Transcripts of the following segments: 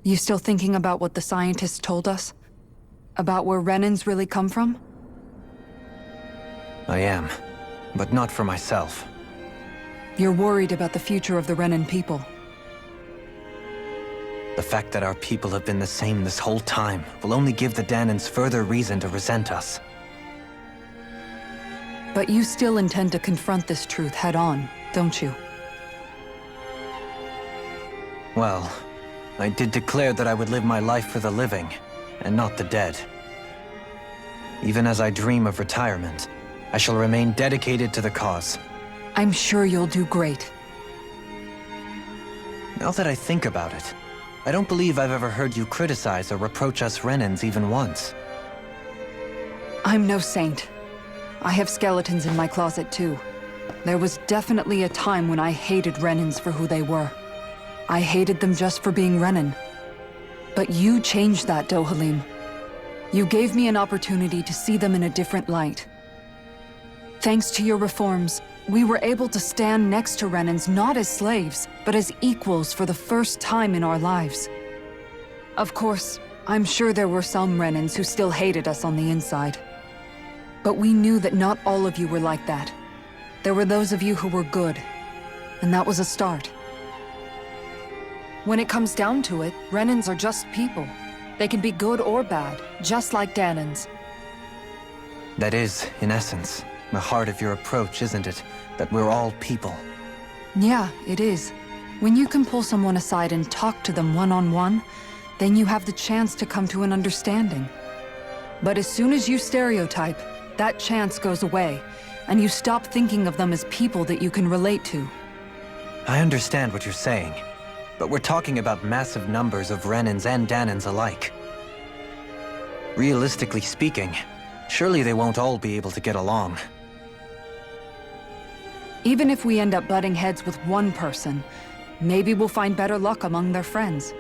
You still thinking about what the scientists told us? About where Renans really come from? I am, but not for myself. You're worried about the future of the Renan people. The fact that our people have been the same this whole time will only give the Danans further reason to resent us. But you still intend to confront this truth head-on, don't you? Well, I did declare that I would live my life for the living, and not the dead. Even as I dream of retirement, I shall remain dedicated to the cause. I'm sure you'll do great. Now that I think about it, I don't believe I've ever heard you criticize or reproach us Renans even once. I'm no saint. I have skeletons in my closet too. There was definitely a time when I hated Renans for who they were. I hated them just for being Renan. But you changed that, Dohalim. You gave me an opportunity to see them in a different light. Thanks to your reforms, we were able to stand next to Renans not as slaves, but as equals for the first time in our lives. Of course, I'm sure there were some Renans who still hated us on the inside. But we knew that not all of you were like that. There were those of you who were good, and that was a start. When it comes down to it, Renans are just people. They can be good or bad, just like Danans. That is, in essence, the heart of your approach, isn't it? That we're all people. Yeah, it is. When you can pull someone aside and talk to them one-on-one, then you have the chance to come to an understanding. But as soon as you stereotype, that chance goes away, and you stop thinking of them as people that you can relate to. I understand what you're saying, but we're talking about massive numbers of Renans and Danans alike. Realistically speaking, surely they won't all be able to get along. Even if we end up butting heads with one person, maybe we'll find better luck among their friends.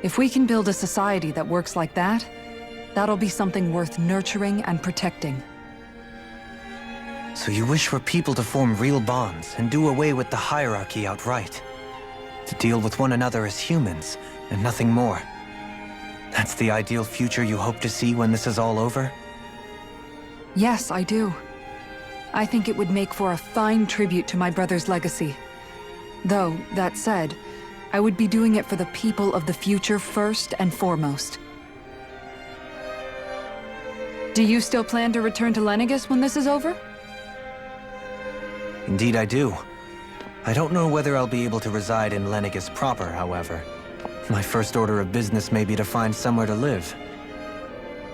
If we can build a society that works like that, that'll be something worth nurturing and protecting. So you wish for people to form real bonds and do away with the hierarchy outright? To deal with one another as humans, and nothing more? That's the ideal future you hope to see when this is all over? Yes, I do. I think it would make for a fine tribute to my brother's legacy. Though, that said, I would be doing it for the people of the future first and foremost. Do you still plan to return to Lenegis when this is over? Indeed I do. I don't know whether I'll be able to reside in Lenegis proper, however. My first order of business may be to find somewhere to live.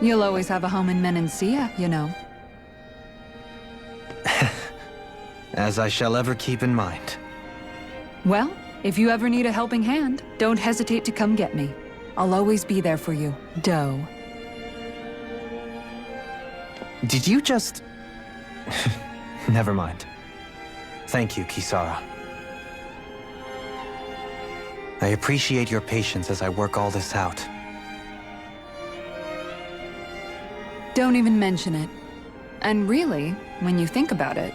You'll always have a home in Menancia, you know. As I shall ever keep in mind. Well, if you ever need a helping hand, don't hesitate to come get me. I'll always be there for you, Doe. Did you just... Never mind. Thank you, Kisara. I appreciate your patience as I work all this out. Don't even mention it. And really, when you think about it,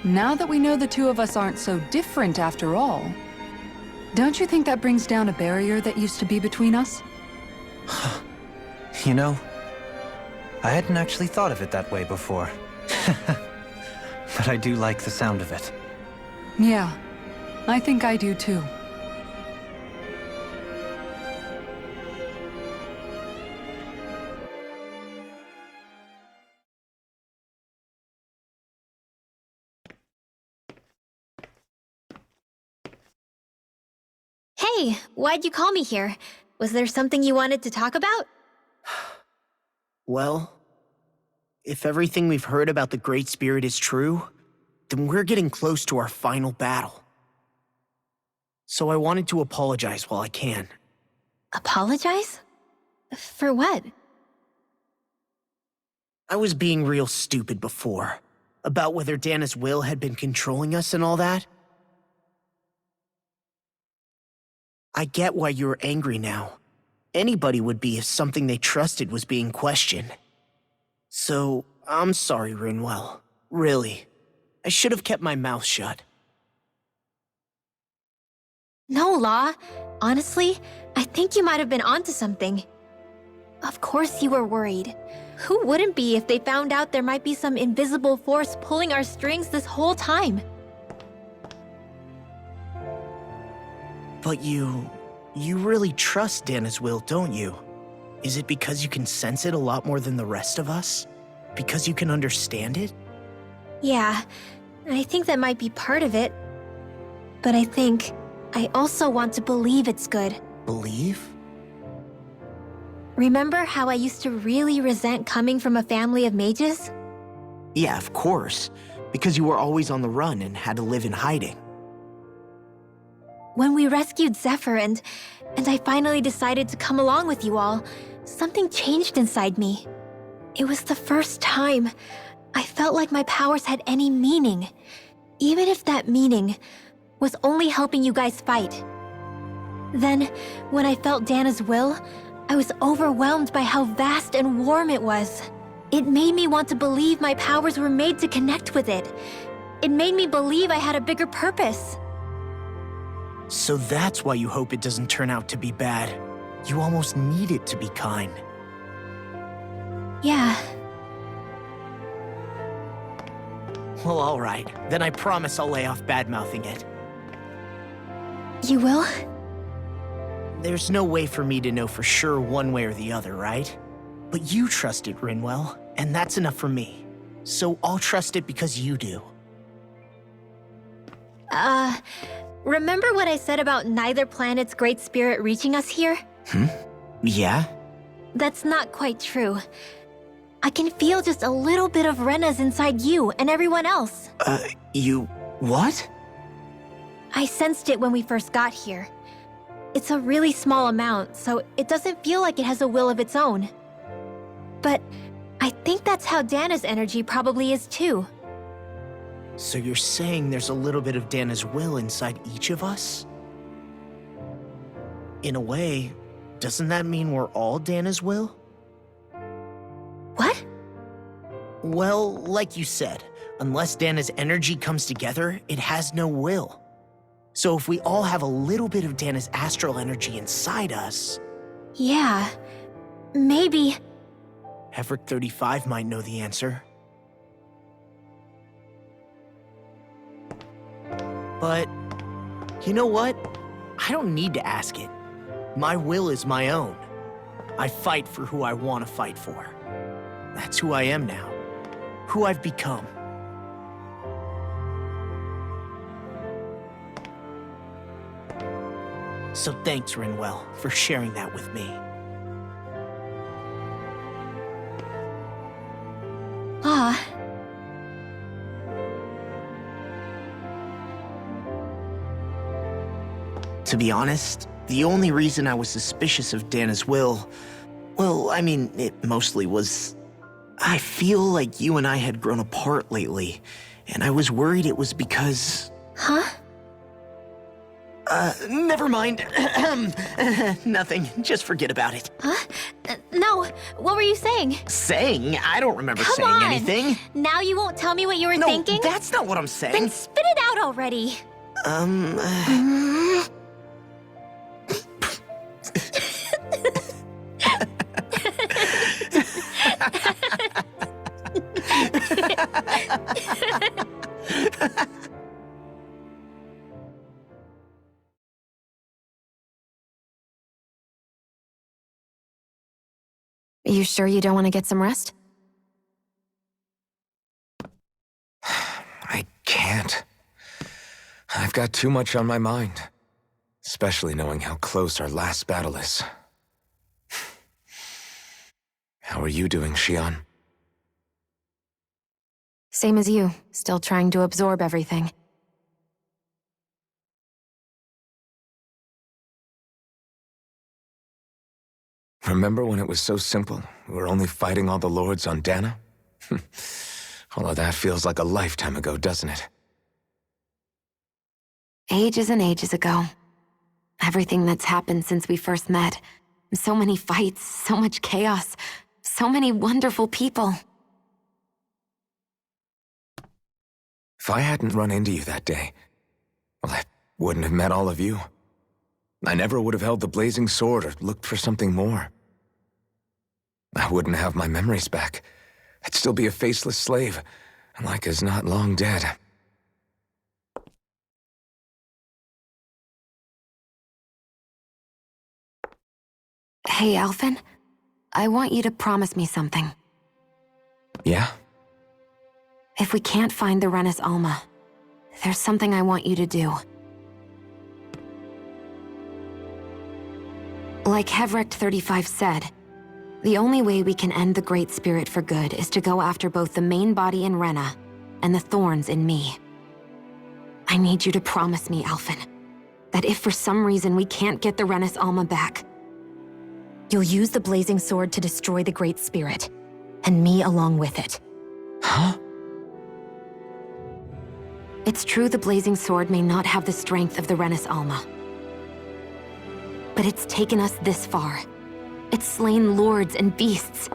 now that we know the two of us aren't so different after all, don't you think that brings down a barrier that used to be between us? You know, I hadn't actually thought of it that way before. But I do like the sound of it. Yeah, I think I do too. Hey, why'd you call me here? Was there something you wanted to talk about? Well, if everything we've heard about the Great Spirit is true, then we're getting close to our final battle. So I wanted to apologize while I can. Apologize? For what? I was being real stupid before, about whether Dana's will had been controlling us and all that. I get why you're angry now. Anybody would be if something they trusted was being questioned. So, I'm sorry, Rinwell. Really. I should have kept my mouth shut. No, Law. Honestly, I think you might have been onto something. Of course you were worried. Who wouldn't be if they found out there might be some invisible force pulling our strings this whole time? But you really trust Dana's will, don't you? Is it because you can sense it a lot more than the rest of us? Because you can understand it? Yeah, I think that might be part of it. But I also want to believe it's good. Believe? Remember how I used to really resent coming from a family of mages? Yeah, of course. Because you were always on the run and had to live in hiding. When we rescued Zephyr and I finally decided to come along with you all, something changed inside me. It was the first time I felt like my powers had any meaning, even if that meaning was only helping you guys fight. Then, when I felt Dana's will, I was overwhelmed by how vast and warm it was. It made me want to believe my powers were made to connect with it. It made me believe I had a bigger purpose. So that's why you hope it doesn't turn out to be bad. You almost need it to be kind. Yeah. Well, alright. Then I promise I'll lay off bad-mouthing it. You will? There's no way for me to know for sure one way or the other, right? But you trust it, Rinwell, and that's enough for me. So I'll trust it because you do. Remember what I said about neither planet's great spirit reaching us here? Yeah? That's not quite true. I can feel just a little bit of Rena's inside you and everyone else. You... what? I sensed it when we first got here. It's a really small amount, so it doesn't feel like it has a will of its own. But I think that's how Dana's energy probably is too. So you're saying there's a little bit of Dana's will inside each of us? In a way, doesn't that mean we're all Dana's will? What? Well, like you said, unless Dana's energy comes together, it has no will. So if we all have a little bit of Dana's astral energy inside us... Yeah, maybe... Hefric 35 might know the answer. But, you know what? I don't need to ask it. My will is my own. I fight for who I want to fight for. That's who I am now. Who I've become. So thanks, Rinwell, for sharing that with me. Ah. To be honest, the only reason I was suspicious of Dana's will, well, I mean, it mostly was... I feel like you and I had grown apart lately, and I was worried it was because... Huh? Never mind. Nothing. Just forget about it. Huh? No, what were you saying? Saying? I don't remember Come saying on. anything. Now you won't tell me what you were No, thinking? that's not what I'm saying. Then spit it out already. You sure you don't want to get some rest? I can't. I've got too much on my mind. Especially knowing how close our last battle is. How are you doing, Xion? Same as you, still trying to absorb everything. Remember when it was so simple? We were only fighting all the lords on Dana? All of that feels like a lifetime ago, doesn't it? Ages and ages ago. Everything that's happened since we first met. So many fights, so much chaos, so many wonderful people. If I hadn't run into you that day, well, I wouldn't have met all of you. I never would have held the blazing sword or looked for something more. I wouldn't have my memories back. I'd still be a faceless slave, like as not long dead. Hey, Alphen. I want you to promise me something. Yeah? If we can't find the Rena's Alma, there's something I want you to do. Like Hevrect 35 said, the only way we can end the Great Spirit for good is to go after both the main body in Rena and the thorns in me. I need you to promise me, Alphen, that if for some reason we can't get the Rena's Alma back, you'll use the blazing sword to destroy the Great Spirit, and me along with it. Huh? It's true the blazing sword may not have the strength of the Rena's Alma, but it's taken us this far. It's slain lords and beasts.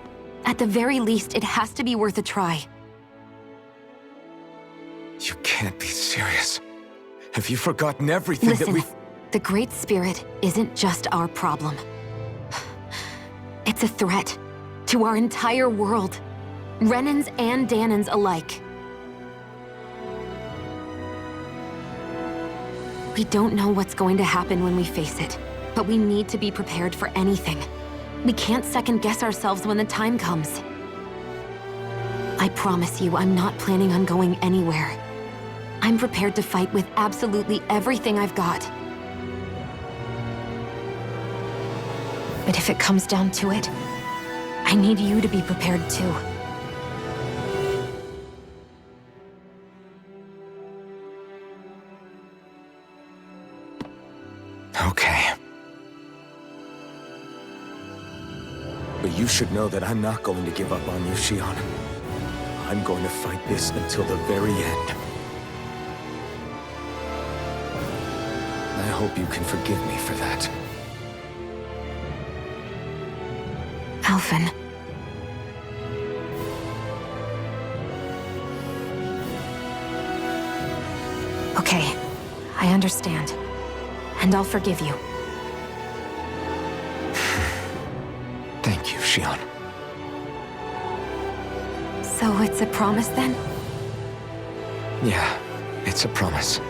At the very least, it has to be worth a try. You can't be serious. Have you forgotten everything Listen, that we've... the Great Spirit isn't just our problem. It's a threat to our entire world. Renans and Danans alike. We don't know what's going to happen when we face it, but we need to be prepared for anything. We can't second-guess ourselves when the time comes. I promise you, I'm not planning on going anywhere. I'm prepared to fight with absolutely everything I've got. But if it comes down to it, I need you to be prepared too. Okay. But you should know that I'm not going to give up on you, Shion. I'm going to fight this until the very end. I hope you can forgive me for that. Alphen. Okay, I understand. And I'll forgive you. Thank you, Shion. So it's a promise then? Yeah, it's a promise.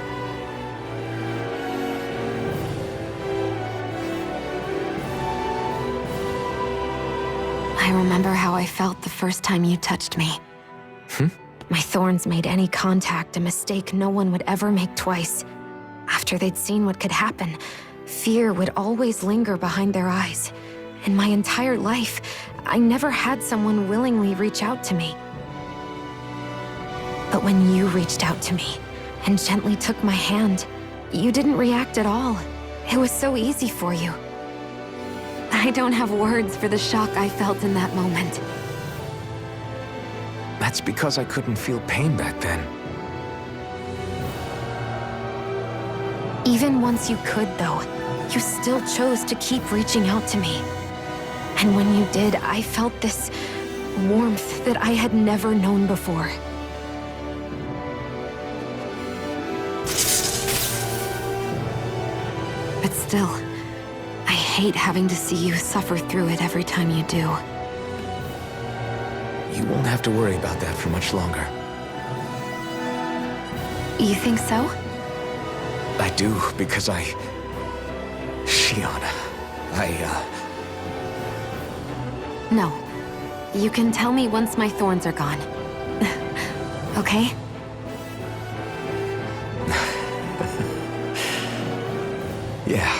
I remember how I felt the first time you touched me. My thorns made any contact a mistake no one would ever make twice. After they'd seen what could happen, fear would always linger behind their eyes. In my entire life, I never had someone willingly reach out to me. But when you reached out to me and gently took my hand, you didn't react at all. It was so easy for you. I don't have words for the shock I felt in that moment. That's because I couldn't feel pain back then. Even once you could, though, you still chose to keep reaching out to me. And when you did, I felt this warmth that I had never known before. But still, I hate having to see you suffer through it every time you do. You won't have to worry about that for much longer. You think so? I do, because Shion, No. You can tell me once my thorns are gone. Okay? Yeah.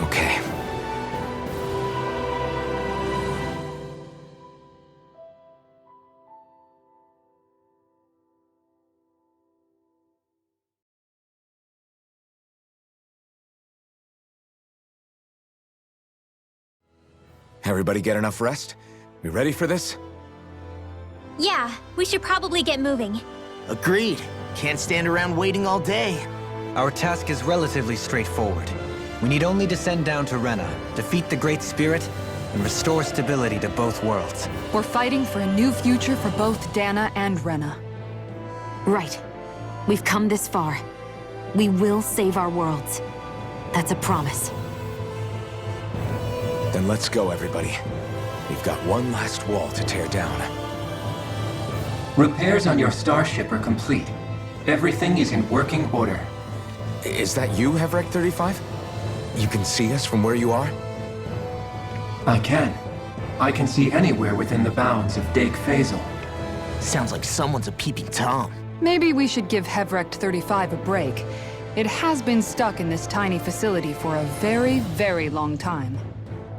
Okay. Everybody get enough rest? We ready for this? Yeah, we should probably get moving. Agreed. Can't stand around waiting all day. Our task is relatively straightforward. We need only descend down to Rena, defeat the Great Spirit, and restore stability to both worlds. We're fighting for a new future for both Dana and Rena. Right. We've come this far. We will save our worlds. That's a promise. Then let's go, everybody. We've got one last wall to tear down. Repairs on your starship are complete. Everything is in working order. Is that you, Hevrek 35? You can see us from where you are? I can. I can see anywhere within the bounds of Dake Phasal. Sounds like someone's a peeping Tom. Maybe we should give Hevrect 35 a break. It has been stuck in this tiny facility for a very, very long time.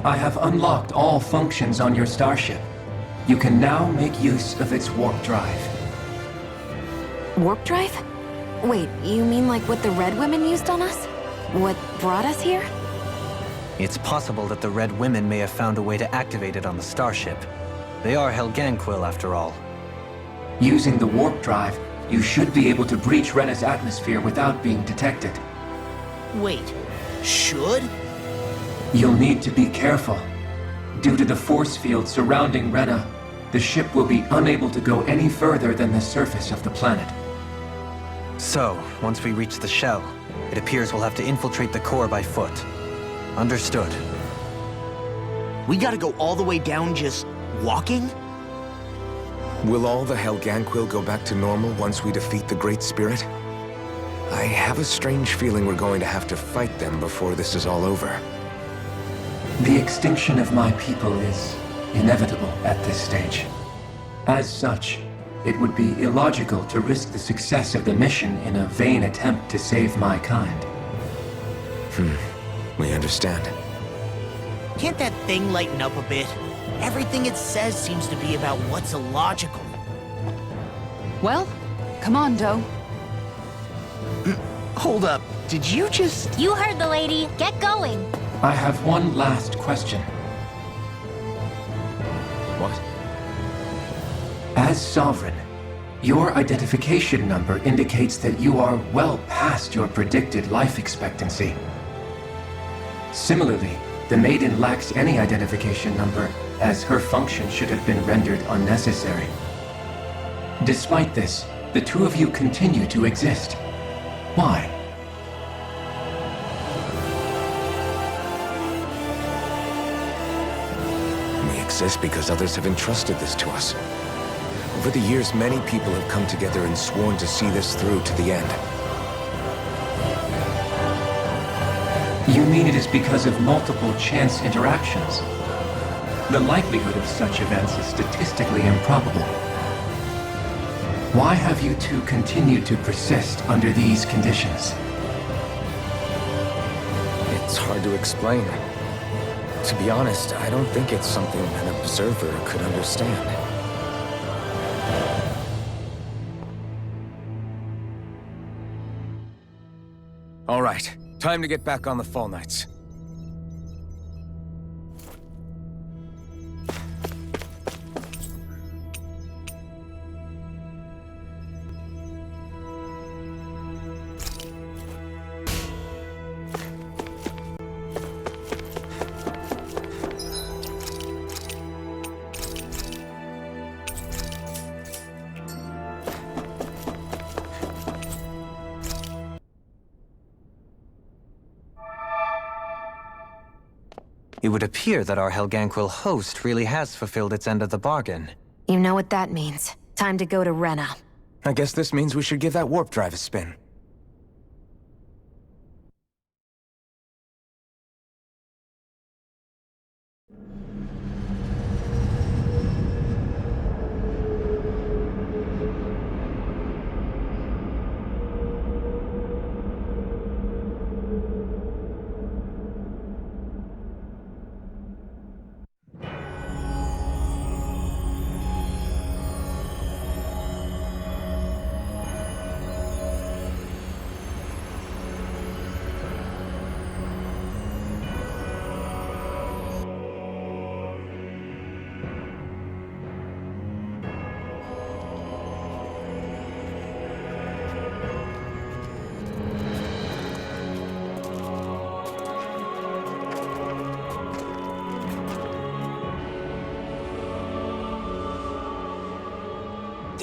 I have unlocked all functions on your starship. You can now make use of its warp drive. Warp drive? Wait, you mean like what the Red Women used on us? What brought us here? It's possible that the Red Women may have found a way to activate it on the starship. They are helgenquil, after all. Using the warp drive, you should be able to breach Rena's atmosphere without being detected. Wait, should? You'll need to be careful. Due to the force field surrounding Rena, the ship will be unable to go any further than the surface of the planet. So, once we reach the shell, it appears we'll have to infiltrate the core by foot. Understood. We gotta go all the way down just walking? Will all the helgenquil go back to normal once we defeat the Great Spirit? I have a strange feeling we're going to have to fight them before this is all over. The extinction of my people is inevitable at this stage. As such, it would be illogical to risk the success of the mission in a vain attempt to save my kind. We understand. Can't that thing lighten up a bit? Everything it says seems to be about what's illogical. Well, come on, Doe. Hold up, did you just... You heard the lady. Get going. I have one last question. What? As Sovereign, your identification number indicates that you are well past your predicted life expectancy. Similarly, the Maiden lacks any identification number, as her function should have been rendered unnecessary. Despite this, the two of you continue to exist. Why? We exist because others have entrusted this to us. Over the years, many people have come together and sworn to see this through to the end. You mean it is because of multiple chance interactions? The likelihood of such events is statistically improbable. Why have you two continued to persist under these conditions? It's hard to explain. To be honest, I don't think it's something an observer could understand. All right, time to get back on the Fall Knights. It would appear that our helgenquil host really has fulfilled its end of the bargain. You know what that means. Time to go to Rena. I guess this means we should give that warp drive a spin.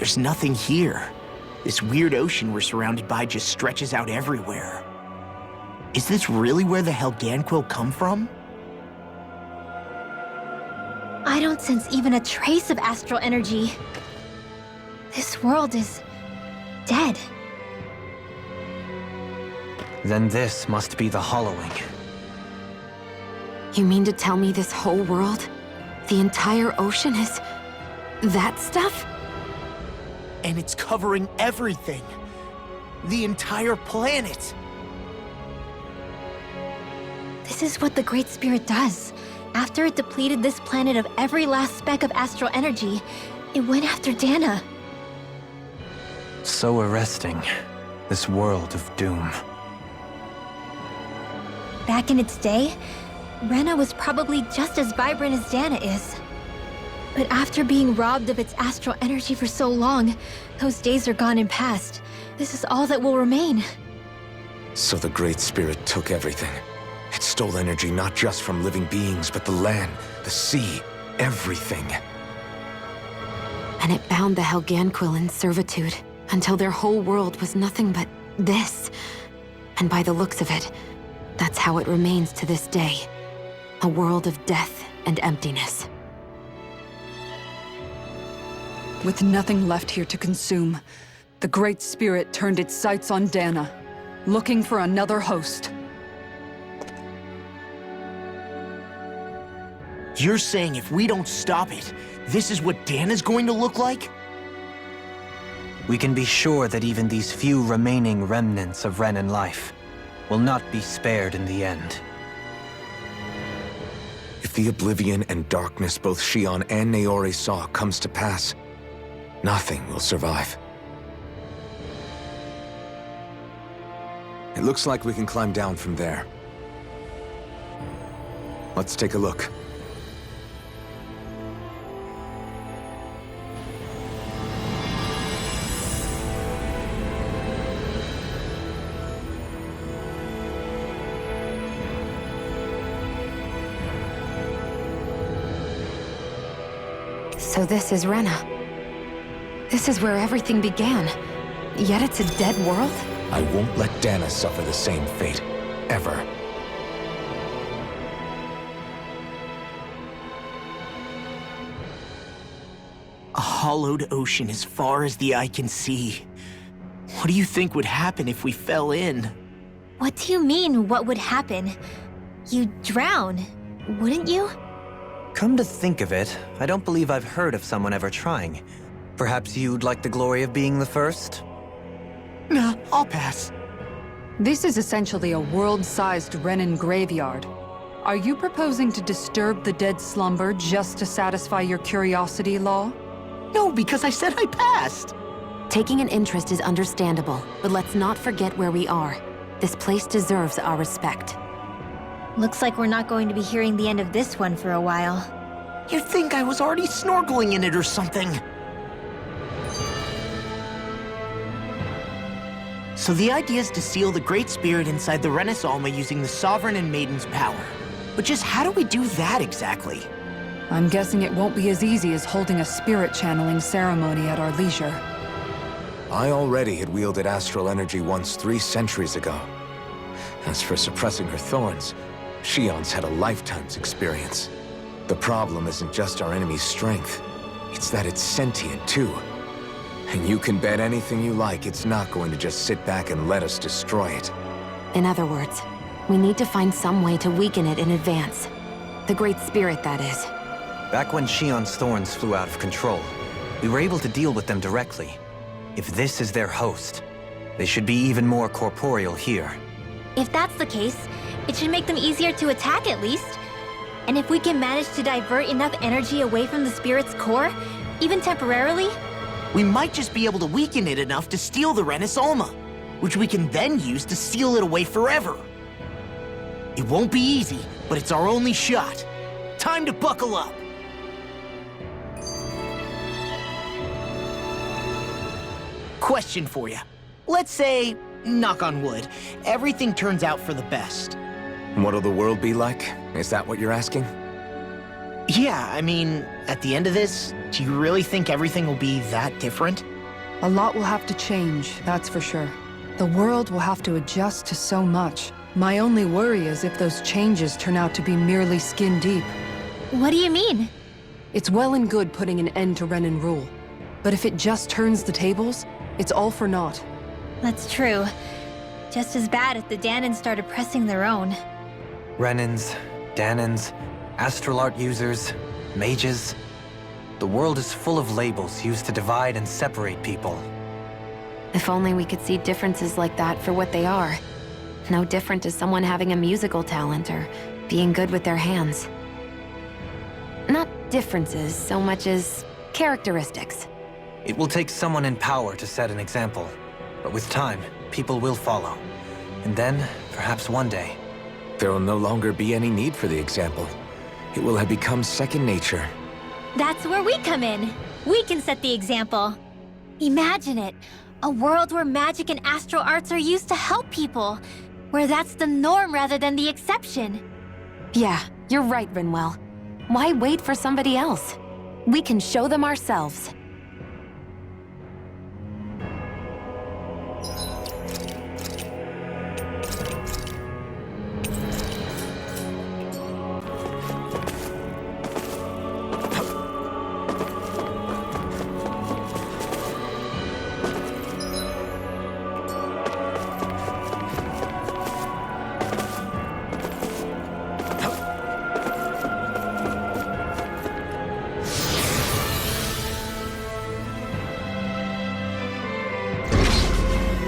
There's nothing here. This weird ocean we're surrounded by just stretches out everywhere. Is this really where the helgenquil come from? I don't sense even a trace of astral energy. This world is dead. Then this must be the hollowing. You mean to tell me this whole world, the entire ocean is that stuff? And it's covering everything. The entire planet. This is what the Great Spirit does. After it depleted this planet of every last speck of astral energy, it went after Dana. So arresting. This world of doom. Back in its day, Rena was probably just as vibrant as Dana is. But after being robbed of its astral energy for so long, those days are gone and past. This is all that will remain. So the Great Spirit took everything. It stole energy not just from living beings, but the land, the sea, everything. And it bound the helgenquil in servitude until their whole world was nothing but this. And by the looks of it, that's how it remains to this day. A world of death and emptiness. With nothing left here to consume, the Great Spirit turned its sights on Dana, looking for another host. You're saying if we don't stop it, this is what Dana's going to look like? We can be sure that even these few remaining remnants of Renan life will not be spared in the end. If the oblivion and darkness both Shion and Naori saw comes to pass, nothing will survive. It looks like we can climb down from there. Let's take a look. So this is Rena. This is where everything began. Yet it's a dead world? I won't let Dana suffer the same fate. Ever. A hollowed ocean as far as the eye can see. What do you think would happen if we fell in? What do you mean, what would happen? You'd drown, wouldn't you? Come to think of it, I don't believe I've heard of someone ever trying. Perhaps you'd like the glory of being the first? Nah, I'll pass. This is essentially a world-sized Renan graveyard. Are you proposing to disturb the dead slumber just to satisfy your curiosity, Law? No, because I said I passed. Taking an interest is understandable, but let's not forget where we are. This place deserves our respect. Looks like we're not going to be hearing the end of this one for a while. You'd think I was already snorkeling in it or something. So the idea is to seal the Great Spirit inside the Renis Alma using the Sovereign and Maiden's power. But just how do we do that exactly? I'm guessing it won't be as easy as holding a spirit channeling ceremony at our leisure. I already had wielded astral energy once 3 centuries ago. As for suppressing her thorns, Shion's had a lifetime's experience. The problem isn't just our enemy's strength. It's that it's sentient, too. And you can bet anything you like it's not going to just sit back and let us destroy it. In other words, we need to find some way to weaken it in advance. The Great Spirit, that is. Back when Shion's thorns flew out of control, we were able to deal with them directly. If this is their host, they should be even more corporeal here. If that's the case, it should make them easier to attack at least. And if we can manage to divert enough energy away from the spirit's core, even temporarily, We might just be able to weaken it enough to steal the Renis Alma, which we can then use to seal it away forever. It won't be easy, but it's our only shot. Time to buckle up. Question for you. Let's say, knock on wood, everything turns out for the best. What'll the world be like? Is that what you're asking? Yeah, I mean, at the end of this, do you really think everything will be that different? A lot will have to change, that's for sure. The world will have to adjust to so much. My only worry is if those changes turn out to be merely skin deep. What do you mean? It's well and good putting an end to Renan rule. But if it just turns the tables, it's all for naught. That's true. Just as bad if the Danans started pressing their own. Renans, Danans, astral art users, mages. The world is full of labels used to divide and separate people. If only we could see differences like that for what they are. No different to someone having a musical talent or being good with their hands. Not differences so much as characteristics. It will take someone in power to set an example. But with time, people will follow. And then, perhaps one day... There will no longer be any need for the example. It will have become second nature. That's where we come in. We can set the example. Imagine it. A world where magic and astral arts are used to help people. Where that's the norm rather than the exception. Yeah, you're right, Rinwell. Why wait for somebody else? We can show them ourselves.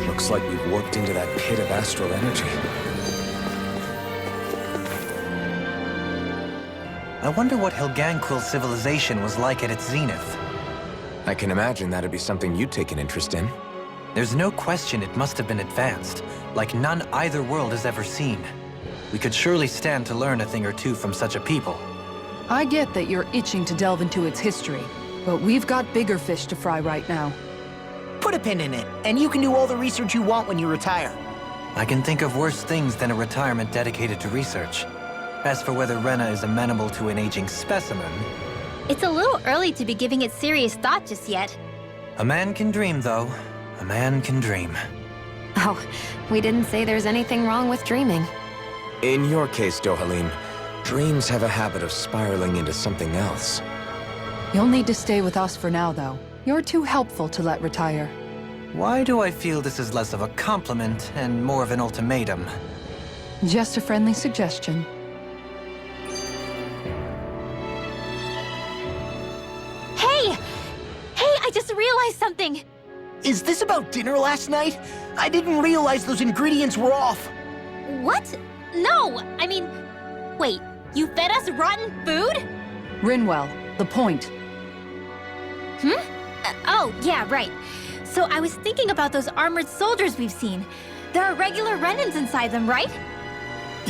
Looks like we've warped into that pit of astral energy. I wonder what helgenquil civilization was like at its zenith. I can imagine that'd be something you'd take an interest in. There's no question it must have been advanced, like none either world has ever seen. We could surely stand to learn a thing or two from such a people. I get that you're itching to delve into its history, but we've got bigger fish to fry right now. Put a pin in it, and you can do all the research you want when you retire. I can think of worse things than a retirement dedicated to research. As for whether Rena is amenable to an aging specimen... It's a little early to be giving it serious thought just yet. A man can dream, though. A man can dream. Oh, we didn't say there's anything wrong with dreaming. In your case, Dohalim, dreams have a habit of spiraling into something else. You'll need to stay with us for now, though. You're too helpful to let retire. Why do I feel this is less of a compliment and more of an ultimatum? Just a friendly suggestion. Hey! Hey, I just realized something! Is this about dinner last night? I didn't realize those ingredients were off. What? No! I mean, wait, you fed us rotten food? Rinwell, the point. Oh, yeah, right. So I was thinking about those armored soldiers we've seen. There are regular Renans inside them, right?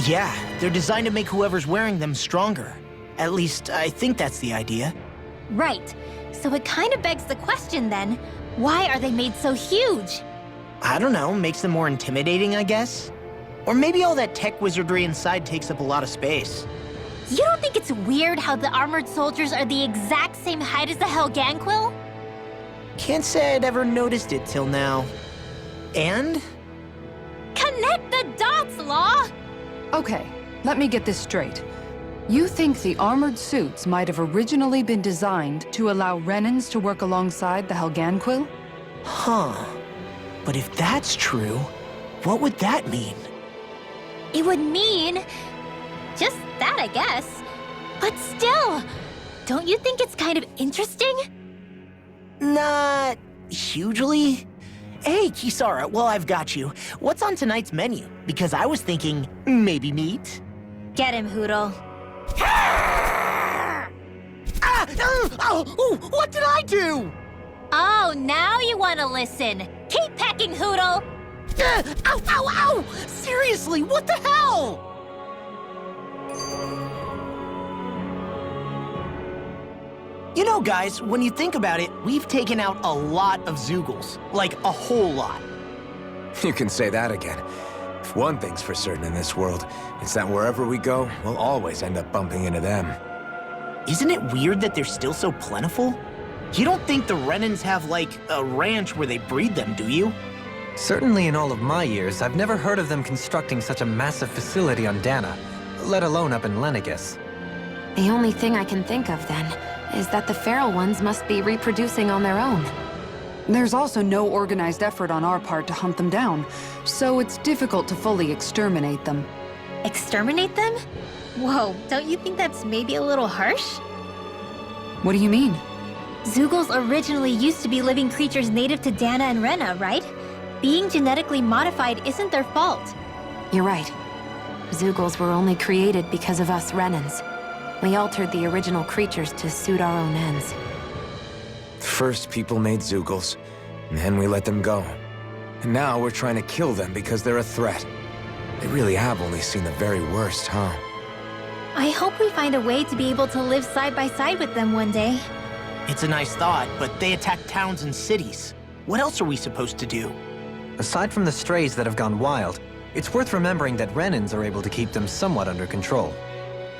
Yeah, they're designed to make whoever's wearing them stronger. At least, I think that's the idea. Right. So it kind of begs the question then, why are they made so huge? I don't know, makes them more intimidating, I guess? Or maybe all that tech wizardry inside takes up a lot of space. You don't think it's weird how the armored soldiers are the exact same height as the helgenquil? Can't say I'd ever noticed it till now. And? Connect the dots, Law! Okay, let me get this straight. You think the armored suits might have originally been designed to allow Renans to work alongside the helgenquil? Huh. But if that's true, what would that mean? It would mean... just that, I guess. But still, don't you think it's kind of interesting? Not hugely. Hey, Kisara, well, I've got you. What's on tonight's menu? Because I was thinking, maybe meat? Get him, Hootle. What did I do? Oh, now you want to listen. Keep pecking, Hootle! Ow! Seriously, what the hell? You know, guys, when you think about it, we've taken out a lot of Zoogles. Like, a whole lot. You can say that again. If one thing's for certain in this world, it's that wherever we go, we'll always end up bumping into them. Isn't it weird that they're still so plentiful? You don't think the Renans have, like, a ranch where they breed them, do you? Certainly in all of my years, I've never heard of them constructing such a massive facility on Dana, let alone up in Lenegis. The only thing I can think of, then, is that the feral ones must be reproducing on their own. There's also no organized effort on our part to hunt them down, so it's difficult to fully exterminate them. Exterminate them? Whoa, don't you think that's maybe a little harsh? What do you mean? Zeugles originally used to be living creatures native to Dana and Rena, right? Being genetically modified isn't their fault. You're right. Zeugles were only created because of us Renans. We altered the original creatures to suit our own ends. First, people made Zeugles, and then we let them go. And now we're trying to kill them because they're a threat. They really have only seen the very worst, huh? I hope we find a way to be able to live side by side with them one day. It's a nice thought, but they attack towns and cities. What else are we supposed to do? Aside from the strays that have gone wild, it's worth remembering that Renans are able to keep them somewhat under control.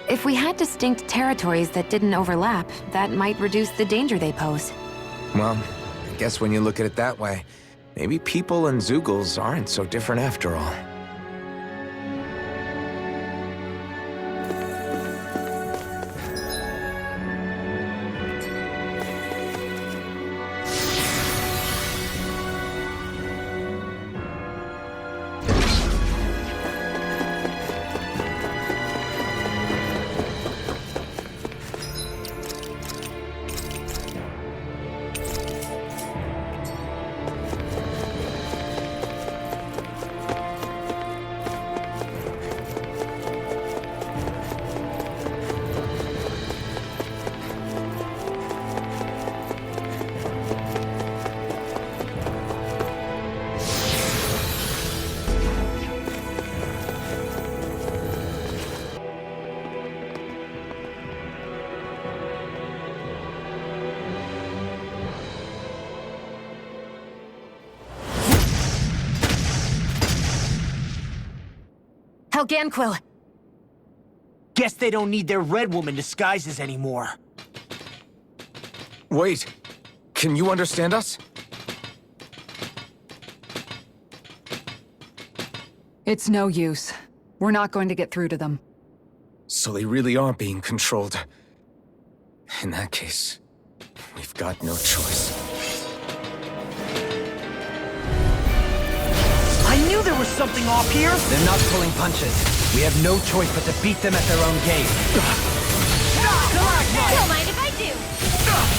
If we had distinct territories that didn't overlap, that might reduce the danger they pose. Well, I guess when you look at it that way, maybe people and Zeugles aren't so different after all. Helgenquil! Guess they don't need their Red Woman disguises anymore. Wait, can you understand us? It's no use. We're not going to get through to them. So they really are being controlled. In that case, we've got no choice. I knew there was something off here! They're not pulling punches. We have no choice but to beat them at their own game. Don't mind if I do!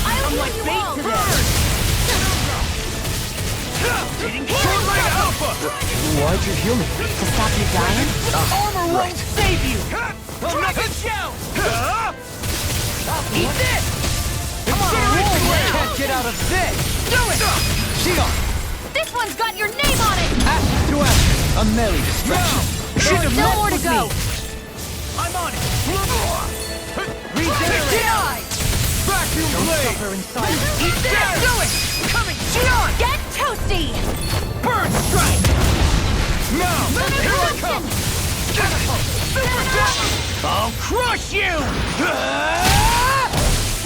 I'll I'm heal like you bait all! to them! Why'd you heal me? To stop you dying? Armor won't save you! I'll knock it down! Eat this! Come on, You can't get out of this! do it! Shion! This one's got your name on it! Ashes to ashes! A melee distraction! Should've Still messed more to with go! me. I'm on it! Regenerate! Vacuum Don't blade! suffer inside. Eat this! Do it! Coming! Shion! Get toasty! Burn strike! Now! Here I come! I'll crush you!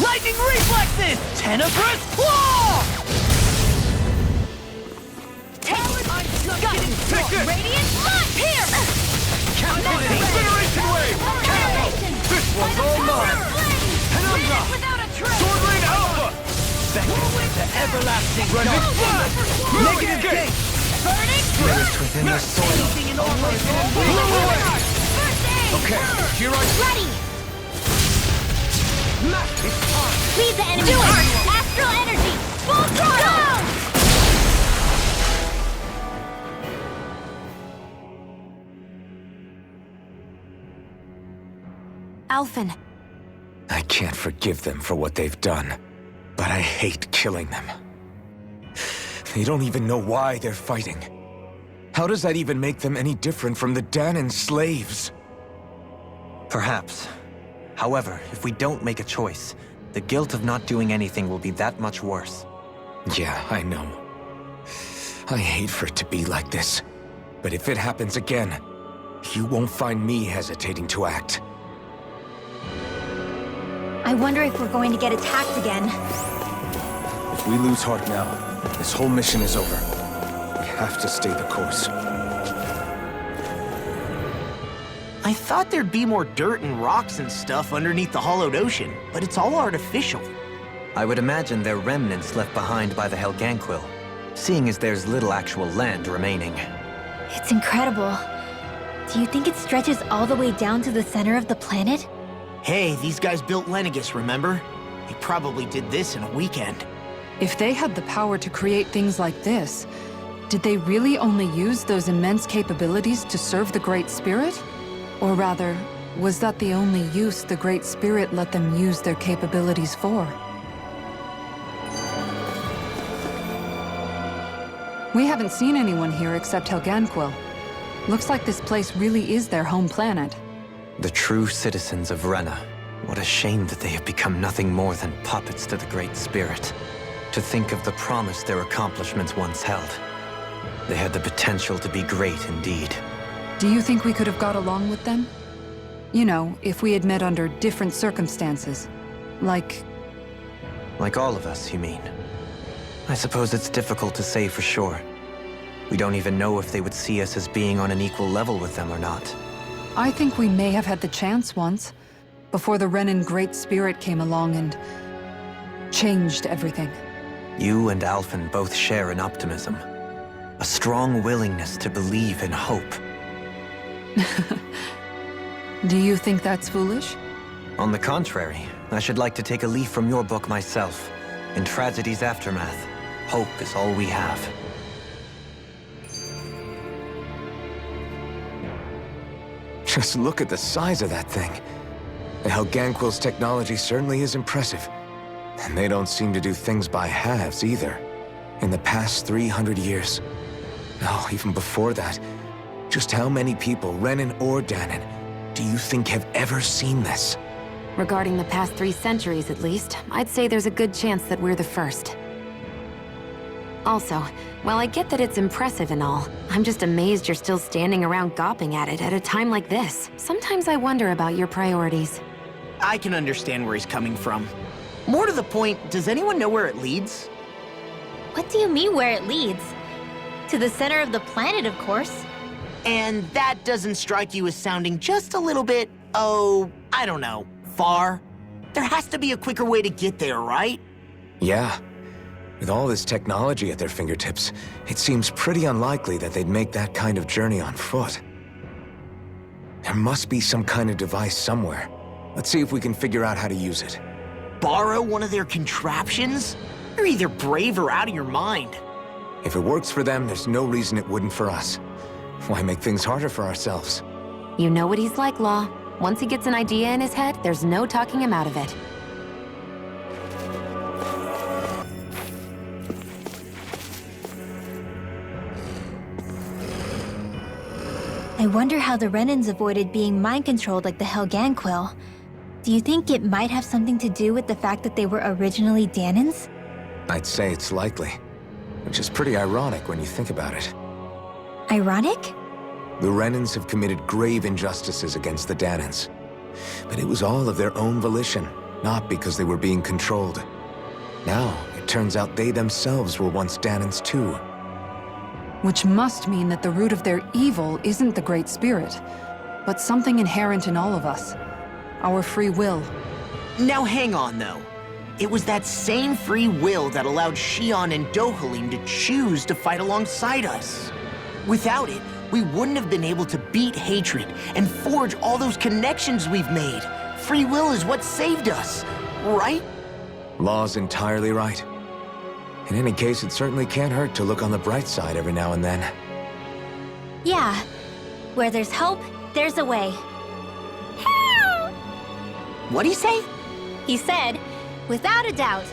Lightning reflexes! Tenebrous claw! Got it! Radiant Launch! Here! Incineration wave! This one's all mine! Penumbra! Sword Lane Alpha! Beckoned to everlasting dark! Negative gate! Burning Raised within the soil. Blow away! First aid! Okay, here I go. Ready! It's time! Lead the enemy! Do it! Astral energy! Full throttle! Go! Alphen, I can't forgive them for what they've done, but I hate killing them. They don't even know why they're fighting. How does that even make them any different from the Danan slaves? Perhaps. However, if we don't make a choice, the guilt of not doing anything will be that much worse. Yeah, I know. I hate for it to be like this. But if it happens again, you won't find me hesitating to act. I wonder if we're going to get attacked again. If we lose heart now, this whole mission is over. We have to stay the course. I thought there'd be more dirt and rocks and stuff underneath the hollowed ocean, but it's all artificial. I would imagine they're remnants left behind by the helgenquil, seeing as there's little actual land remaining. It's incredible. Do you think it stretches all the way down to the center of the planet? Hey, these guys built Lenegis, remember? They probably did this in a weekend. If they had the power to create things like this, did they really only use those immense capabilities to serve the Great Spirit? Or rather, was that the only use the Great Spirit let them use their capabilities for? We haven't seen anyone here except helgenquil. Looks like this place really is their home planet. The true citizens of Rena. What a shame that they have become nothing more than puppets to the Great Spirit. To think of the promise their accomplishments once held. They had the potential to be great indeed. Do you think we could have got along with them? You know, if we had met under different circumstances. Like all of us, you mean? I suppose it's difficult to say for sure. We don't even know if they would see us as being on an equal level with them or not. I think we may have had the chance once, before the Renan Great Spirit came along and changed everything. You and Alphen both share an optimism. A strong willingness to believe in hope. Do you think that's foolish? On the contrary, I should like to take a leaf from your book myself. In tragedy's aftermath, hope is all we have. Just look at the size of that thing. The helgenquil's technology certainly is impressive. And they don't seem to do things by halves either. In the past 300 years. No, even before that. Just how many people, Renan or Danon, do you think have ever seen this? Regarding the past 3 centuries at least, I'd say there's a good chance that we're the first. Also, while I get that it's impressive and all, I'm just amazed you're still standing around gawping at it at a time like this. Sometimes I wonder about your priorities. I can understand where he's coming from. More to the point, does anyone know where it leads? What do you mean where it leads? To the center of the planet, of course. And that doesn't strike you as sounding just a little bit, oh, I don't know, far? There has to be a quicker way to get there, right? Yeah. With all this technology at their fingertips, it seems pretty unlikely that they'd make that kind of journey on foot. There must be some kind of device somewhere. Let's see if we can figure out how to use it. Borrow one of their contraptions? You're either brave or out of your mind. If it works for them, there's no reason it wouldn't for us. Why make things harder for ourselves? You know what he's like, Law. Once he gets an idea in his head, there's no talking him out of it. I wonder how the Renans avoided being mind-controlled like the helgenquil. Do you think it might have something to do with the fact that they were originally Danons? I'd say it's likely. Which is pretty ironic when you think about it. Ironic? The Renans have committed grave injustices against the Danons. But it was all of their own volition, not because they were being controlled. Now, it turns out they themselves were once Danons too. Which must mean that the root of their evil isn't the Great Spirit, but something inherent in all of us. Our free will. Now hang on, though. It was that same free will that allowed Xion and Dohalim to choose to fight alongside us. Without it, we wouldn't have been able to beat hatred and forge all those connections we've made. Free will is what saved us, right? Law's entirely right. In any case, it certainly can't hurt to look on the bright side every now and then. Yeah. Where there's hope, there's a way. What'd he say? He said, without a doubt.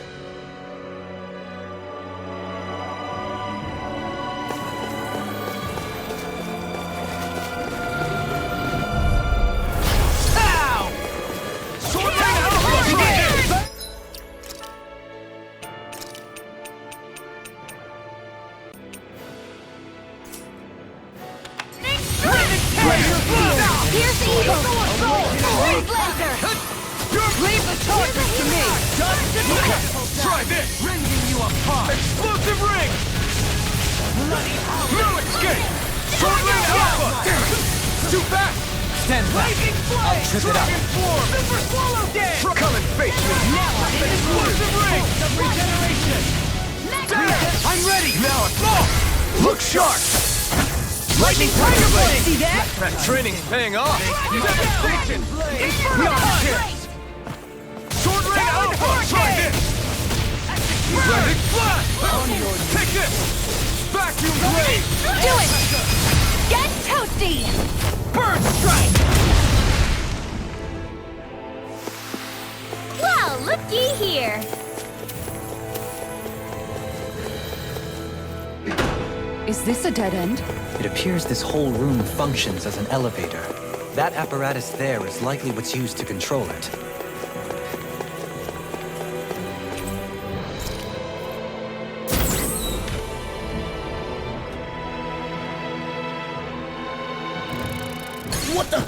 Leave the charges to me! Try this! Rending you apart! Explosive ring! No escape! Sword Lane Alpha! Too fast! Stand back. I'll trip it up. Super Swallow Dance! Come and face me! Now I'm in explosive ring! Of regeneration! I'm ready! Now it's off! Look sharp! Lightning Tiger Blade! See that? That training's paying off. Devastation! Not a chance! Sword Lane Alpha! Try this! Blending Flash! Take this! Vacuum Blade! Do it! Get toasty! Burn Strike! Well, looky here. Is this a dead end? It appears this whole room functions as an elevator. That apparatus there is likely what's used to control it. What the?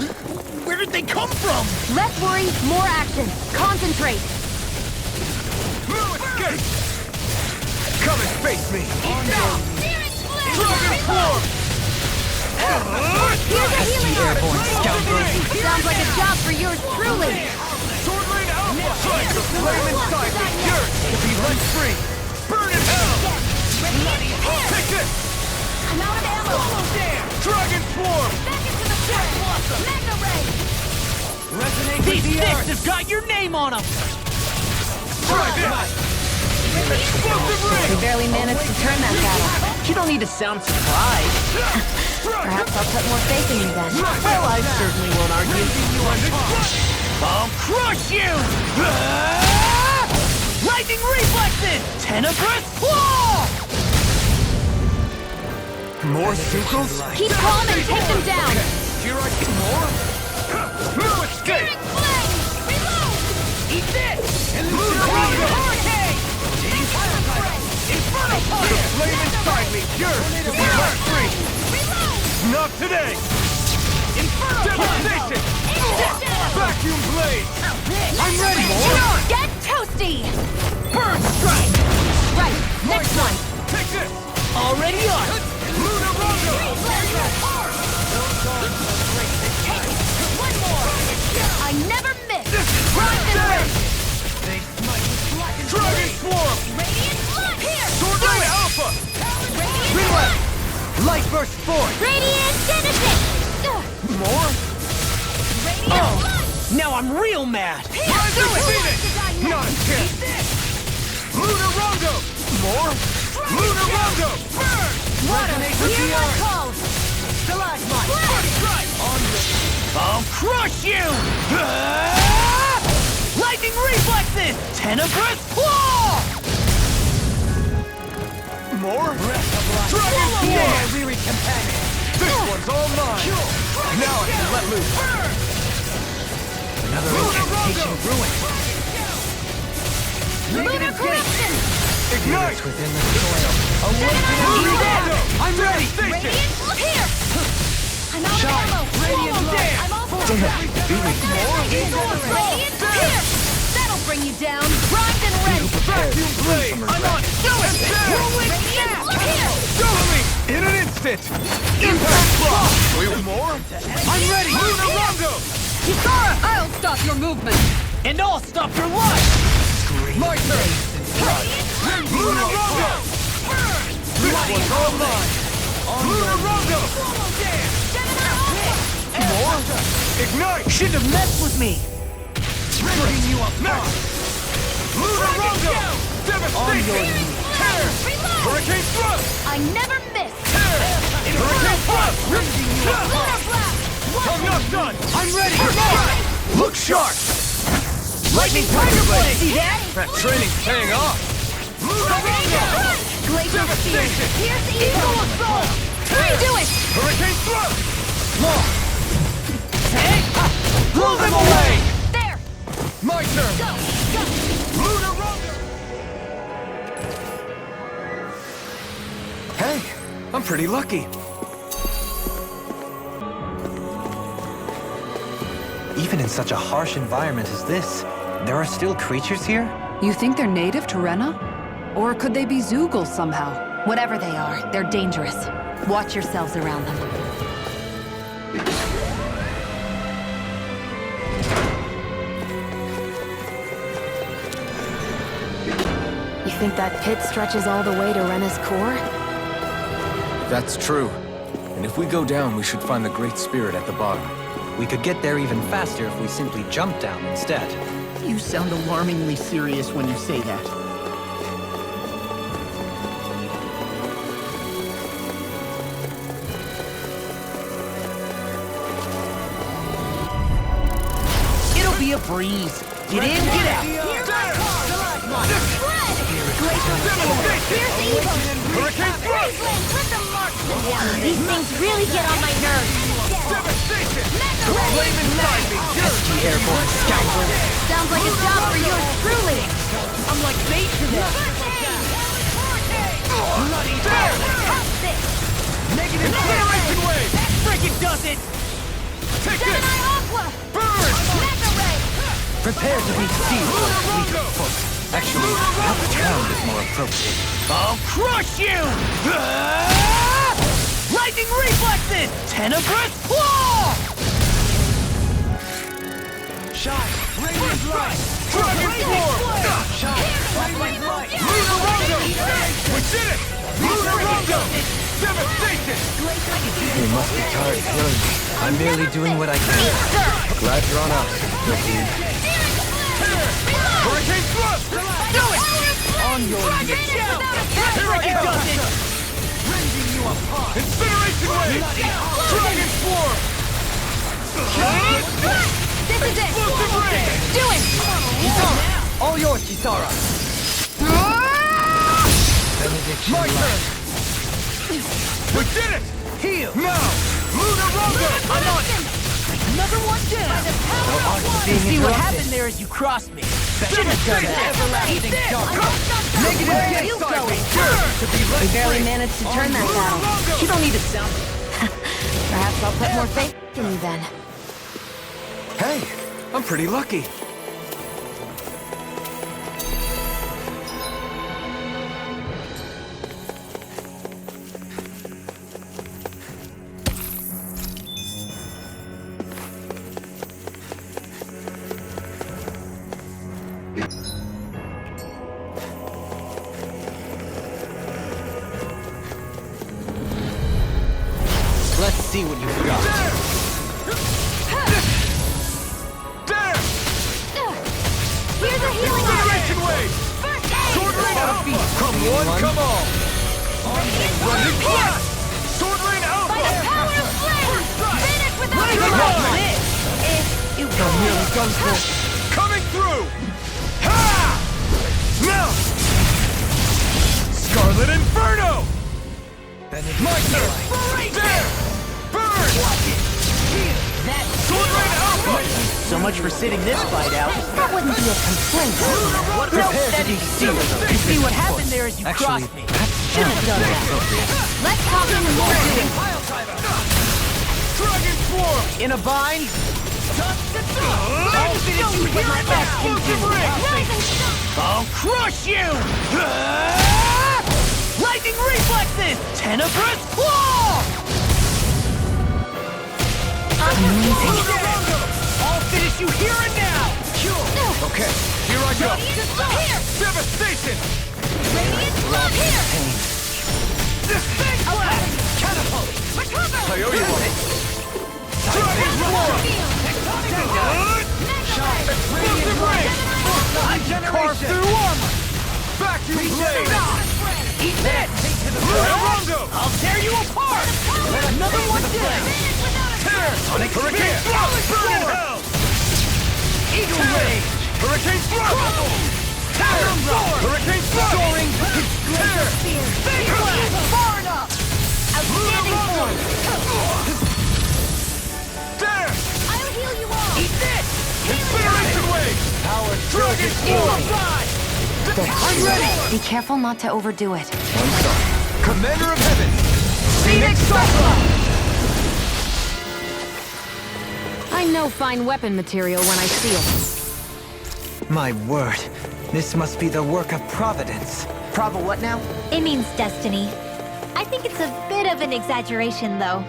Where did they come from? Less worry, more action. Concentrate. No escape! Come and face me! Dragon Form! Here's a healing herb. Airborne scoundrel. Sounds like a job for yours truly. Sword Lane Alpha! Try to flame inside me! Yours to be let free! Burn in hell! Take this! I'm out of ammo. Dragon Swarm! Back into the fray. Mega ray. These sticks have got your name on them! Try this! Explosive We ring! barely managed to turn that battle. You don't need to sound surprised. Perhaps I'll put more faith in you then. Well, I certainly won't argue. I'll crush you! Lightning reflexes! Tenebrous claw! More Zuko's? Keep calm and take them down. Here I get more? No escape! Eat this! Hurricane! Inferno The fire! flame inside me, yours to be let free! Not today! Devastation! Vacuum blade! I'm ready! Get toasty. Burn strike! Right, next one. Take this! Already on! Luna Rondo! One more. I never miss. Grind and rinse. Dragon Swarm! Radiant blood. Here. Sword Lane Alpha! Radiant Reload! blood. Light Burst Force! Radiant Genesis. More? Radiant blood. Now I'm real mad! Rise Do of it. Phoenix! Who Not wants a to die chance! Luna Rondo! More? Luna Rondo! Burn! Water. Hear my calls. I'll crush you! Lightning reflexes! Tenebrous claw! More? Dragon Swarm! Weary companion! This one's all mine! Now I can let loose! Another incantation ruined. Lunar corruption. Ignite! Within the soil. Luna Rondo! I'm ready! Radiant blood. Here. I'm out of ammo. Radiant blood! I'm all for Damn, it. Radiant here. That'll bring you down. Grind and rinse. Vacuum blade! I'm on! Do it! Rolling Radiant snap! blood. Here. Go to me! In an instant! Impact block! Wait, more? I'm ready! Luna Rondo! Kisara, I'll stop your movement. And I'll stop your life! My turn! Luna Rondo! This one's all mine! Luna Rondo! More? Ignite! Shouldn't have messed with me! Bring you up next! Luna Rondo! Devastation! Tear! Hurricane Thrust! I never miss. Tear! Hurricane Thrust! Lunar blast. I'm not done! I'm ready! Look sharp! Lightning Tiger Blade! See that? That training's paying off! Luna Rondo! Glacial spear. Devastation! Here's the eagle assault. Redo it. Hurricane Thrust! Hey! Blow them away! There. My turn! Go. Go. Luna Rondo! Hey, I'm pretty lucky. Even in such a harsh environment as this, there are still creatures here? You think they're native to Rena? Or could they be Zoogle somehow? Whatever they are, they're dangerous. Watch yourselves around them. You think that pit stretches all the way to Rena's core? That's true. And if we go down, we should find the Great Spirit at the bottom. We could get there even faster if we simply jump down instead. You sound alarmingly serious when you say that. It'll be a breeze. Get in, get out. These things really get on my nerves. Airborne scoundrel. Sounds like a job for yours truly. I'm like bait to them. Bloody hell. Negative generation wave. That frickin' does it. Take this. Burn. Prepare to be sealed. Actually, pound is more appropriate. I'll crush you! Lightning reflexes! Tenebrous claw! Shine! Radiant light! Dragon form! Shine! Radiant light! Lunar Rondo! We did it! Lunar Rondo! Devastation! You must be tired of healing me. I'm merely doing what I can. Glad you're on us, Guilty. Hurricane thrust! Do it! On your knees! Hurricane does it! Rending you apart! Incineration wave! Dragon swarm! This is it! Explosive ray! Do it! Kisara! All yours, Kisara! Benediction My light. turn! We did it! Heal! Now! Lunar Rondo! I'm on it! Another one down! See what happened there as you crossed me. Shouldn't have done that. Everlasting dark. Negative you side going? We barely managed to turn that battle. You don't need to sound. Perhaps I'll put more faith in you then. Hey, I'm pretty lucky. Let's see what you've got. Here's a healing Incineration wave! Sword rain alpha! Come one, come all! Running blast! Sword rain alpha! By the power of flame! Finish without You come here, Gunsmoke! Coming through! Ha! Now! Scarlet Inferno! My turn! There! Burn! Sword rain alpha! So much for sitting this fight out. That wouldn't be a complaint. Prepare to be sealed. You see what happened there as you Actually, crossed me. that's Shouldn't have done that. Let's talk in the morning. Dragon Swarm! In a bind? I'll finish you with my explosive ring! I'll crush you! Lightning reflexes! Tenebrous claw! I'll finish you here and now! Okay, Here I go! Here! Devastation! Radiant flood here! This big blast! Catapult! Recover! I owe you one. Dragon Swarm! Explosive ring! Carve through armor! Vacuum blade! Eat that! Lunar Rondo! I'll tear you apart! Another one down! Tear! Sonic Hurricane Thrust! Burn in hell! Eagle Rage! Hurricane Thrust! Tear! Hurricane Thrust! Soaring! Tear! Big blast! Far enough! Outstanding form! Tear! I'll heal you all! Eat this! Incineration wave! Power Dragon Swarm! I'm ready! Be careful not to overdo it. Commander of Heaven! Phoenix Cyclops! I know fine weapon material when I see it. My word, this must be the work of Providence. Prava what now? It means destiny. I think it's a bit of an exaggeration, though.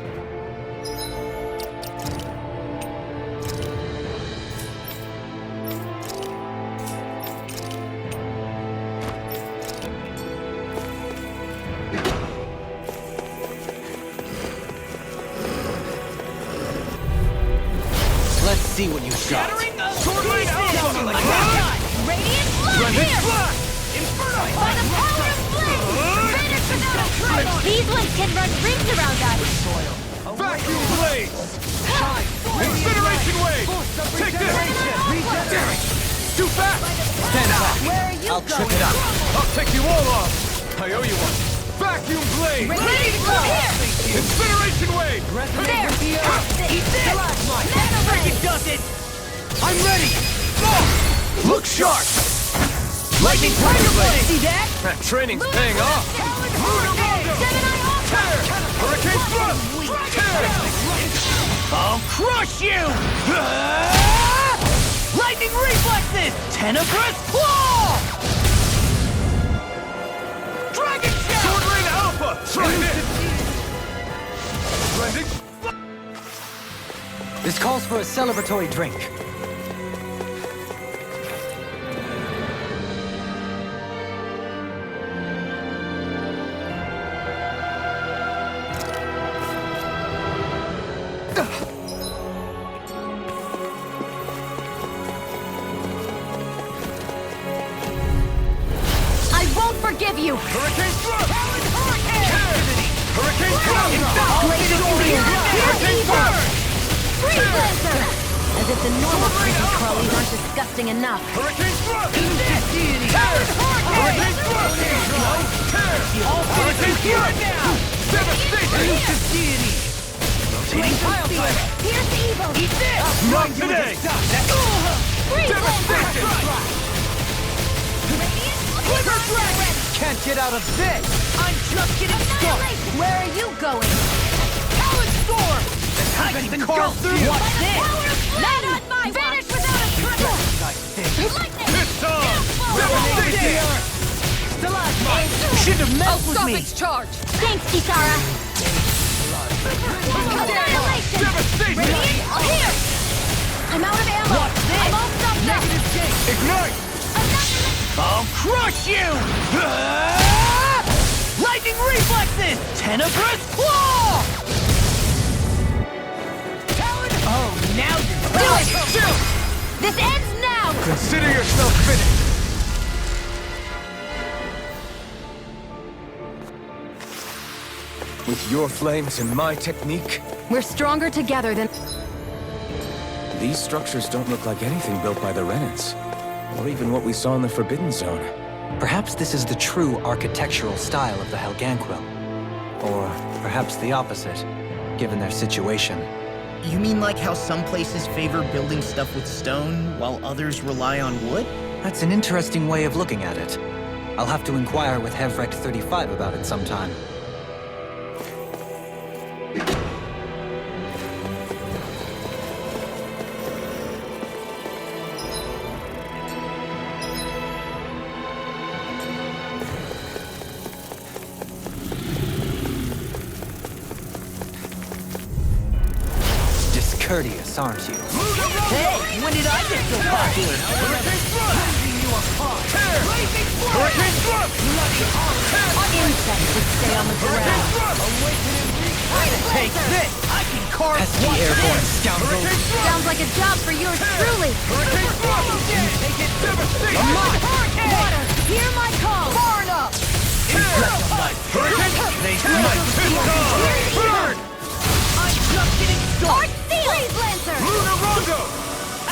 Let's see what you got. Sword Lane Alpha! Radiant blood here! Inferno! By the power of flame! Finish without a trace! These ones can run rings around us! Vacuum blades! Incineration wave! Take this! Damn it! Too fast! Stand back. Where are you I'll going? trip it up. I'll take you all off! I owe you one! Vacuum blade! Radiant blood here! Incineration wave! There! Eat this! It does it! I'm ready! Look sharp! Lightning Tiger Blade! See that? That training's paying off! Hurricane thrust! Tear! I'll crush you! Lightning reflexes! Tenebrous claw! Dragon shell! Sword Lane Alpha! Try this! Blending! This calls for a celebratory drink. I won't forgive you! Hurricane thrust! Hurricane thrust! Here's evil! Freeze Lancer! As if the normal creepy crawlies aren't disgusting enough. Hurricane thrust! Tear! Hurricane thrust! Tear! Hurricane thrust! Devastation! Rotating pile driver! Here's evil! Eat this! Not today! Freeze Lancer! Devastation! Quiver Dragon! Can't get out of this! I'm just getting started! Where are you going? Talon Storm! I can carve through what's this! Not on my Vanish without a triple! Lightning! This time! Devastation! Should have messed with me! charge! Thanks, Kisara! Annihilation! Devastation! Radiant, here! I'm out of ammo! I'm all stuffed up! Ignite! I'll crush you! Lightning reflexes! Tenebrous claw! Oh, now you're Do it! This ends now! Consider yourself finished! With your flames and my technique, We're stronger together than... these structures don't look like anything built by the Renans. Or even what we saw in the Forbidden Zone. Perhaps this is the true architectural style of the helgenquil. Or perhaps the opposite, given their situation. You mean like how some places favor building stuff with stone, while others rely on wood? That's an interesting way of looking at it. I'll have to inquire with Hevrecht 35 about it sometime. Discourteous, aren't you? Hey, when did I get so popular? Hurricane thrust! Insects would stay on the ground. Take this! I can carve Pesky what's airborne this! scoundrels! Sounds like a job for yours truly. Hurricane thrust! Take it! Devastation! Water, hear my call. Far enough! Hurricane! They might Burn! I'm just getting Art started! Freeze Lancer! Lunar Rondo!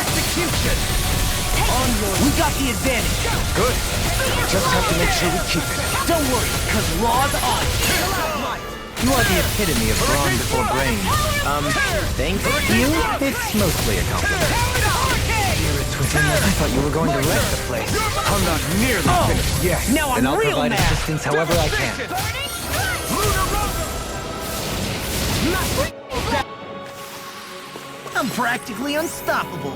Execution! We got the advantage. Good. Just have to make sure we keep it. Don't worry, cause Raw's on. You are the epitome of brawn before brain. Thank you? It's mostly a compliment. I thought you were going to wreck the place. I'm not nearly finished yet. Now Then I'm I'll real provide mad. assistance however I can. Lunar Rondo! I'm practically unstoppable.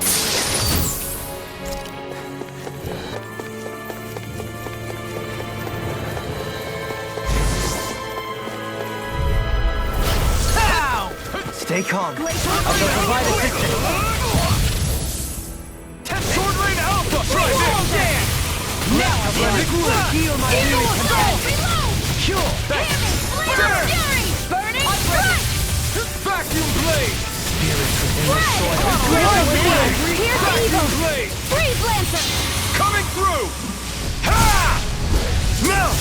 Stay calm. I shall provide assistance. Sword Rain Alpha! Try this! Now I'm ready to heal my weary companion. Cure! Burning strike! Vacuum Blade! Spirits within the soil. Here's Vacuum evil! Blade! Freeze Lancer! Coming through! Ha! Melt!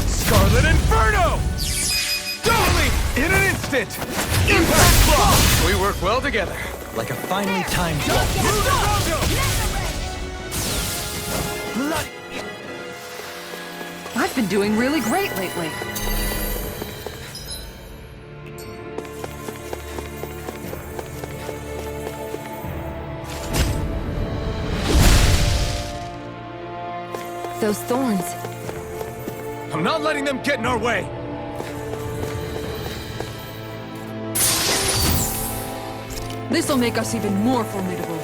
Scarlet Inferno! Doubling in an instant! Impact Block! We work well together. Like a finely timed ball. I've been doing really great lately. Those thorns. I'm not letting them get in our way! This'll make us even more formidable.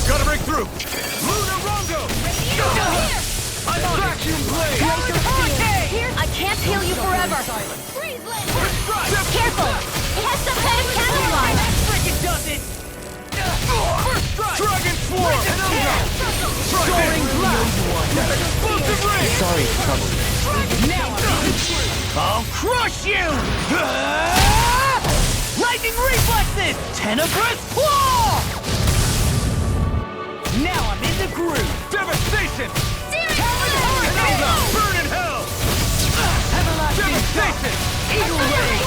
Gotta break through! Lunarongo! I'm on Vacuum Blade! I can't heal you forever! Freeze Lancer! Careful! It has some kind of camouflage! That frickin' does it! Dragon Swarm! Soaring Blast! Explosive Ring! Sorry to trouble you. Now I'll crush you! Lightning Reflexes! Tenebrous Claw! Now I'm in the groove! Devastation! Burn in hell! Devastation! Eagle Ray!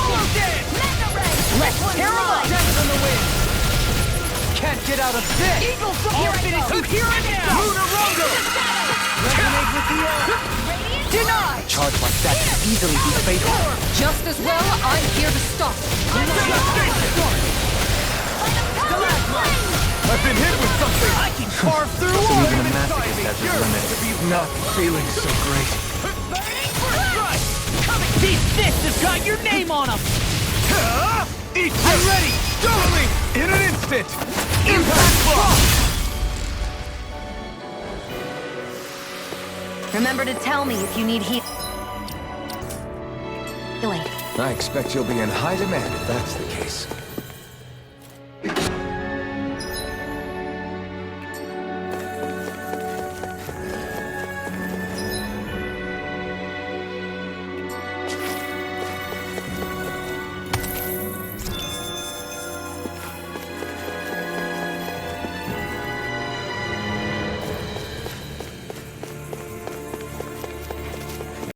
Let's terrorize! Death on the wind! Can't get out of this! Eagle I'll finish you here and now! Lunarongo! Resonate with the air! Denied! Charge like that can easily be fatal. Just as well, I'm here to stop. I've been hit with something! I can carve through So all even a human masochist society! has his limits. Not feeling so great. These fists have got your name on them! I'm ready! Doubling in an instant! Impact Block! Remember to tell me if you need healing. I expect you'll be in high demand if that's the case.